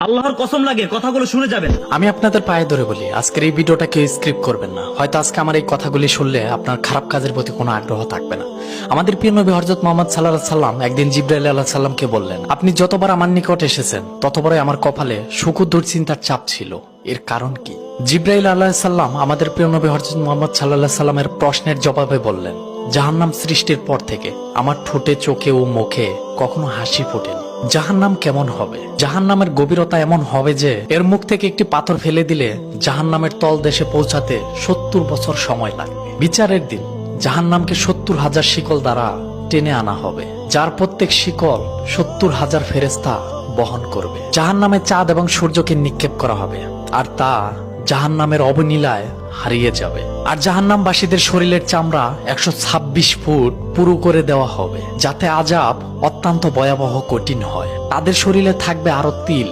আল্লাহর কসম লাগে কথাগুলো শুনে যাবেন। আমি আপনাদের পায়ে ধরে বলি, আজকের এই ভিডিওটা কেউ স্ক্রিপ্ট করবেন না। হয়তো আজকে আমার এই কথাগুলি শুনলে আপনার খারাপ কাজের প্রতি কোনো আগ্রহ থাকবে না। আমাদের প্রিয় নবী হযরত মুহাম্মদ সাল্লাল্লাহু আলাইহি সাল্লাম একদিন জিবরাইল আলাইহিস সালামকে বললেন, আপনি যতবার আমার নিকট এসেছেন ততবারই আমার কপালে সুখ ও দুশ্চিন্তার চাপ ছিল। এর কারণ কি? জিবরাইল আলাইহিস সালাম আমাদের প্রিয় নবী হযরত মুহাম্মদ সাল্লাল্লাহু আলাইহি সাল্লামের প্রশ্নের জবাবে বললেন, জাহান্নাম সৃষ্টির পর থেকে আমার ঠোঁটে, চোখে ও মুখে কখনো হাসি ফোটেনি। জাহান্নাম কেমন হবে? জাহান্নামের গভীরতা এমন হবে যে এর মুখ থেকে একটি পাথর ফেলে দিলে জাহান্নামের তলদেশে পৌঁছাতে 70 বছর সময় লাগবে। বিচারের দিন জাহান্নামকে 70,000 শিকল দ্বারা টেনে আনা হবে, যার প্রত্যেক শিকল 70,000 ফেরেশতা বহন করবে। জাহান্নামে চাঁদ এবং সূর্যকে নিক্ষেপ করা হবে, আর তা জাহান্নামের অবনীলায় হারিয়ে যাবে। আর জাহান্নামবাসীদের শরীরের চামড়া 126 ফুট পুরু করে দেওয়া হবে, যাতে আযাব অত্যন্ত ভয়াবহ কঠিন হয়। তাদের শরীরে থাকবে আরো তিল,